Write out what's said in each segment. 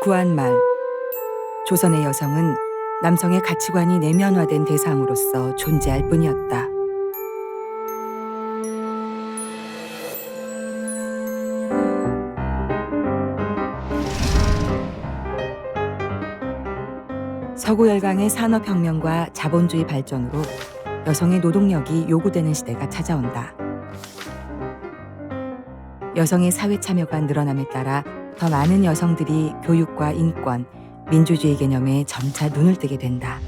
구한 말. 조선의 여성은 남성의 가치관이 내면화된 대상으로서 존재할 뿐이었다. 서구 열강의 산업혁명과 자본주의 발전으로 여성의 노동력이 요구되는 시대가 찾아온다. 여성의 사회 참여가 늘어남에 따라 더 많은 여성들이 교육과 인권, 민주주의 개념에 점차 눈을 뜨게 된다.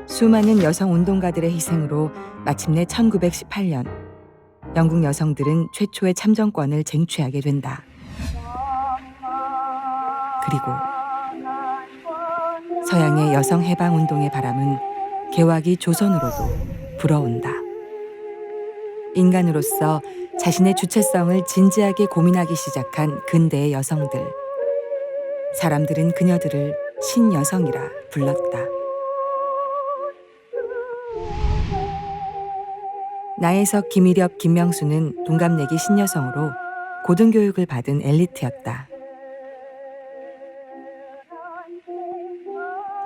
수많은 여성 운동가들의 희생으로 마침내 1918년 영국 여성들은 최초의 참정권을 쟁취하게 된다. 그리고 서양의 여성 해방 운동의 바람은 개화기 조선으로도 불어온다. 인간으로서 자신의 주체성을 진지하게 고민하기 시작한 근대의 여성들. 사람들은 그녀들을 신여성이라 불렀다. 나혜석, 김희렵, 김명수는 동갑내기 신여성으로 고등교육을 받은 엘리트였다.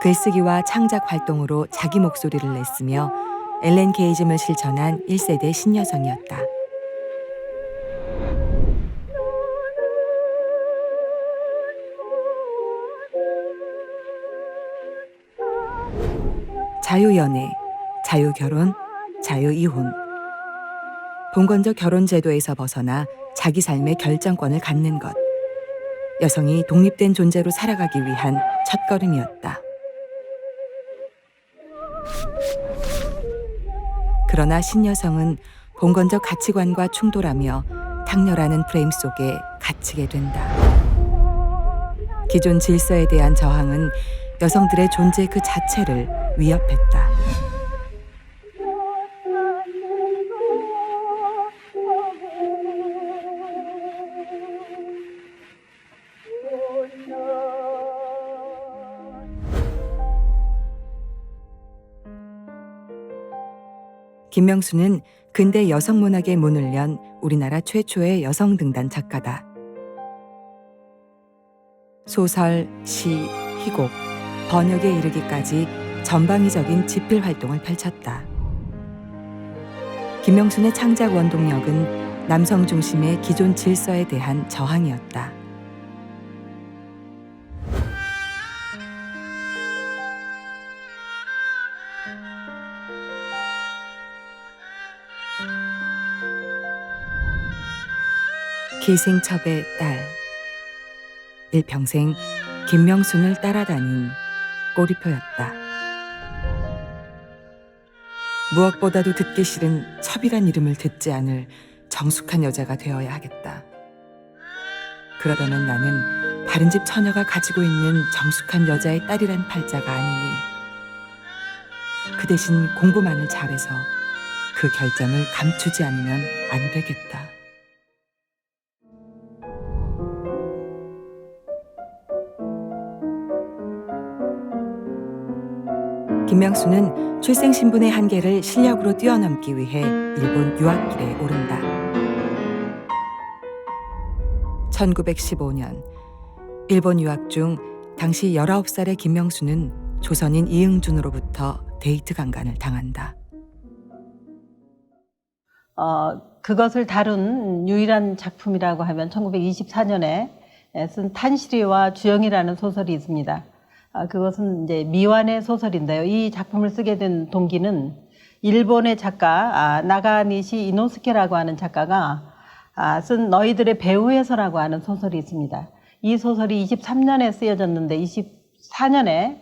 글쓰기와 창작 활동으로 자기 목소리를 냈으며 엘렌 게이즘을 실천한 1세대 신여성이었다. 자유연애, 자유결혼, 자유이혼. 봉건적 결혼제도에서 벗어나 자기 삶의 결정권을 갖는 것. 여성이 독립된 존재로 살아가기 위한 첫걸음이었다. 그러나 신여성은 봉건적 가치관과 충돌하며 탁렬하는 프레임 속에 갇히게 된다. 기존 질서에 대한 저항은 여성들의 존재 그 자체를 위협했다. 김명수는 근대 여성문학의 문을 연 우리나라 최초의 여성등단 작가다. 소설, 시, 희곡, 번역에 이르기까지 전방위적인 집필 활동을 펼쳤다. 김명순의 창작 원동력은 남성 중심의 기존 질서에 대한 저항이었다. 기생첩의 딸. 일평생 김명순을 따라다닌 꼬리표였다. 무엇보다도 듣기 싫은 첩이란 이름을 듣지 않을 정숙한 여자가 되어야 하겠다. 그러려면 나는 다른 집 처녀가 가지고 있는 정숙한 여자의 딸이란 팔자가 아니니 그 대신 공부만을 잘해서 그 결점을 감추지 않으면 안 되겠다. 김명수는 출생신분의 한계를 실력으로 뛰어넘기 위해 일본 유학길에 오른다. 1915년 일본 유학 중 당시 19살의 김명수는 조선인 이응준으로부터 데이트 강간을 당한다. 그것을 다룬 유일한 작품이라고 하면 1924년에 쓴 탄시리와 주영이라는 소설이 있습니다. 그것은 이제 미완의 소설인데요. 이 작품을 쓰게 된 동기는 일본의 작가 나가니시 이노스케라고 하는 작가가 쓴 너희들의 배후에서라고 하는 소설이 있습니다. 이 소설이 23년에 쓰여졌는데 24년에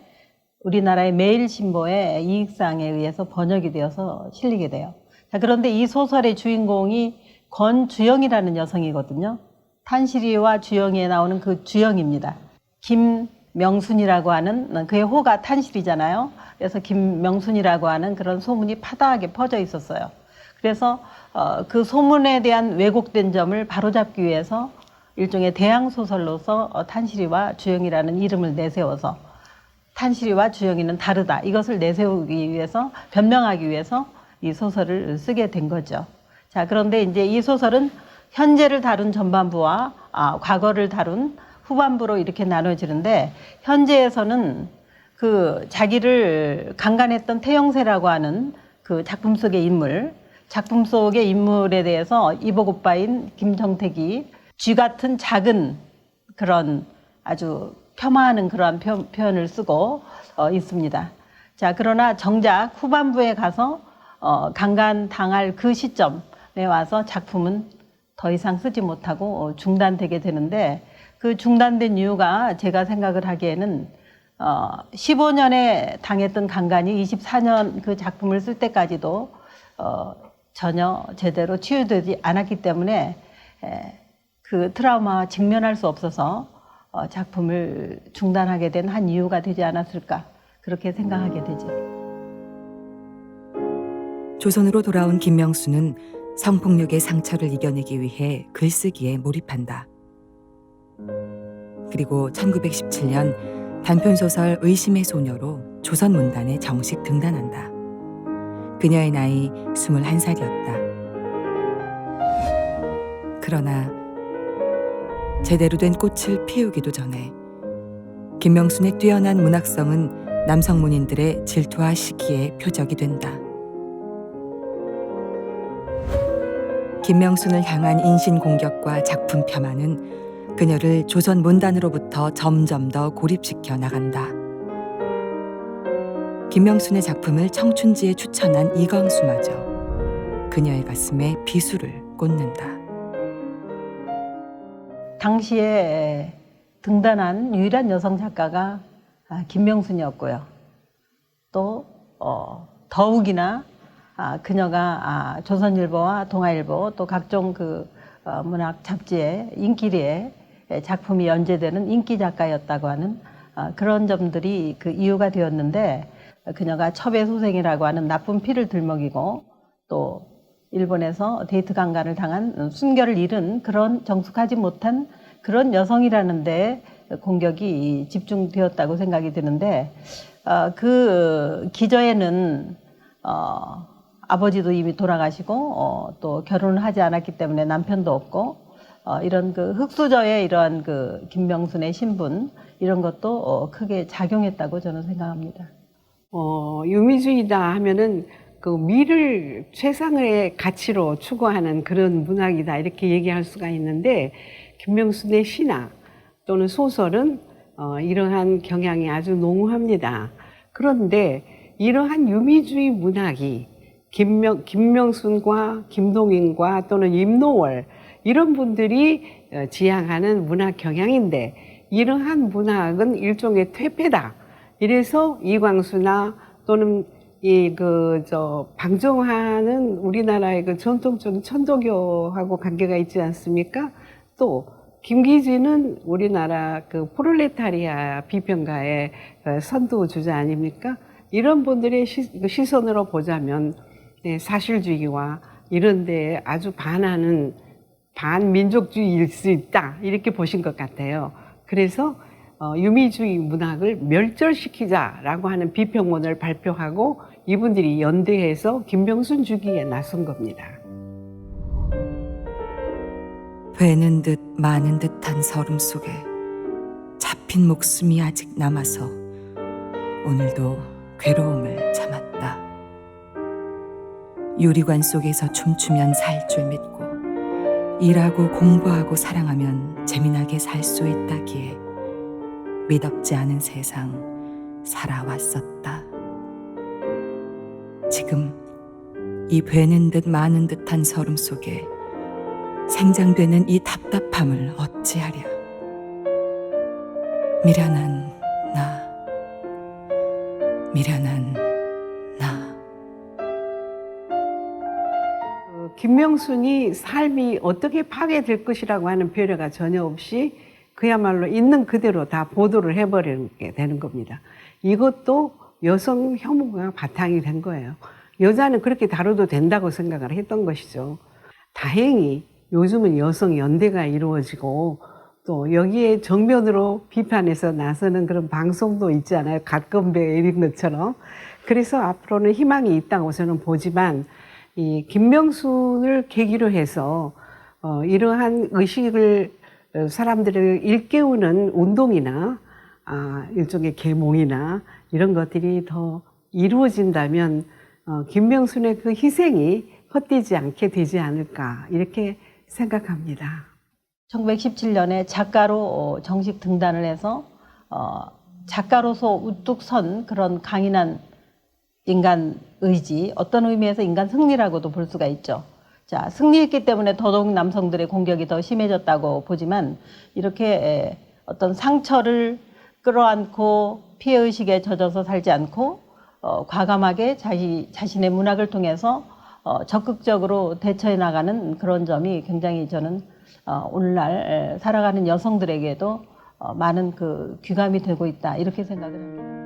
우리나라의 매일신보의 이익상에 의해서 번역이 되어서 실리게 돼요. 자, 그런데 이 소설의 주인공이 권주영이라는 여성이거든요. 탄시리와 주영이에 나오는 그 주영입니다. 김명순이라고 하는, 그의 호가 탄실이잖아요. 그래서 김명순이라고 하는 그런 소문이 파다하게 퍼져 있었어요. 그래서 그 소문에 대한 왜곡된 점을 바로잡기 위해서 일종의 대항소설로서 탄실이와 주영이라는 이름을 내세워서 탄실이와 주영이는 다르다, 이것을 내세우기 위해서, 변명하기 위해서 이 소설을 쓰게 된 거죠. 자, 그런데 이제 이 소설은 현재를 다룬 전반부와 과거를 다룬 후반부로 이렇게 나눠지는데 현재에서는 그 자기를 강간했던 태영세라고 하는 그 작품 속의 인물에 대해서 이복 오빠인 김정택이 쥐 같은 작은 그런 아주 폄하하는 그러한 표현을 쓰고 있습니다. 자, 그러나 정작 후반부에 가서 강간당할 그 시점에 와서 작품은 더 이상 쓰지 못하고 중단되게 되는데 그 중단된 이유가 제가 생각을 하기에는 15년에 당했던 강간이 24년 그 작품을 쓸 때까지도 전혀 제대로 치유되지 않았기 때문에 그 트라우마와 직면할 수 없어서 작품을 중단하게 된 한 이유가 되지 않았을까 그렇게 생각하게 되죠. 조선으로 돌아온 김명수는 성폭력의 상처를 이겨내기 위해 글쓰기에 몰입한다. 그리고 1917년 단편소설 의심의 소녀로 조선문단에 정식 등단한다. 그녀의 나이 21살이었다. 그러나 제대로 된 꽃을 피우기도 전에 김명순의 뛰어난 문학성은 남성 문인들의 질투와 시기의 표적이 된다. 김명순을 향한 인신 공격과 작품 폄하는 그녀를 조선 문단으로부터 점점 더 고립시켜 나간다. 김명순의 작품을 청춘지에 추천한 이광수마저 그녀의 가슴에 비수를 꽂는다. 당시에 등단한 유일한 여성 작가가 김명순이었고요. 또 더욱이나 그녀가 조선일보와 동아일보 또 각종 그 문학 잡지의 인기리에 작품이 연재되는 인기 작가였다고 하는 그런 점들이 그 이유가 되었는데 그녀가 첩외소생이라고 하는 나쁜 피를 들먹이고 또 일본에서 데이트 강간을 당한 순결을 잃은 그런 정숙하지 못한 그런 여성이라는 데 공격이 집중되었다고 생각이 드는데 그 기저에는 아버지도 이미 돌아가시고 또 결혼을 하지 않았기 때문에 남편도 없고 이런 그 흙수저의 이러한 그 김명순의 신분 이런 것도 크게 작용했다고 저는 생각합니다. 유미주의다 하면은 그 미를 최상의 가치로 추구하는 그런 문학이다 이렇게 얘기할 수가 있는데 김명순의 시나 또는 소설은 이러한 경향이 아주 농후합니다. 그런데 이러한 유미주의 문학이 김명순과 김동인과 또는 임노월 이런 분들이 지향하는 문학 경향인데 이러한 문학은 일종의 퇴폐다. 이래서 이광수나 또는 방정환은 우리나라의 그 전통적인 천도교하고 관계가 있지 않습니까? 또 김기진은 우리나라 그 프롤레타리아 비평가의 선두주자 아닙니까? 이런 분들의 시선으로 보자면 사실주의와 이런 데에 아주 반하는 반민족주의일 수 있다 이렇게 보신 것 같아요. 그래서 유미주의 문학을 멸절시키자라고 하는 비평문을 발표하고 이분들이 연대해서 김명순 주기에 나선 겁니다. 배는 듯 마는 듯한 설움 속에 잡힌 목숨이 아직 남아서 오늘도 괴로움을 참았다. 유리관 속에서 춤추면 살 줄 믿고 일하고 공부하고 사랑하면 재미나게 살 수 있다기에 미덥지 않은 세상 살아왔었다. 지금 이 배는 듯 마는 듯한 설움 속에 생장되는 이 답답함을 어찌하랴. 미련한 나. 김명순이 삶이 어떻게 파괴될 것이라고 하는 배려가 전혀 없이 그야말로 있는 그대로 다 보도를 해버리게 되는 겁니다. 이것도 여성 혐오가 바탕이 된 거예요. 여자는 그렇게 다뤄도 된다고 생각을 했던 것이죠. 다행히 요즘은 여성 연대가 이루어지고 또 여기에 정면으로 비판해서 나서는 그런 방송도 있잖아요. 갓건배 이런 것처럼. 그래서 앞으로는 희망이 있다고 저는 보지만 이 김명순을 계기로 해서 이러한 의식을 사람들을 일깨우는 운동이나 일종의 계몽이나 이런 것들이 더 이루어진다면 김명순의 그 희생이 헛되지 않게 되지 않을까 이렇게 생각합니다. 1917년에 작가로 정식 등단을 해서 작가로서 우뚝 선 그런 강인한 인간 의지, 어떤 의미에서 인간 승리라고도 볼 수가 있죠. 자, 승리했기 때문에 더더욱 남성들의 공격이 더 심해졌다고 보지만 이렇게 어떤 상처를 끌어안고 피해의식에 젖어서 살지 않고 과감하게 자신의 문학을 통해서 적극적으로 대처해 나가는 그런 점이 굉장히 저는 오늘날 살아가는 여성들에게도 많은 그 귀감이 되고 있다 이렇게 생각을 합니다.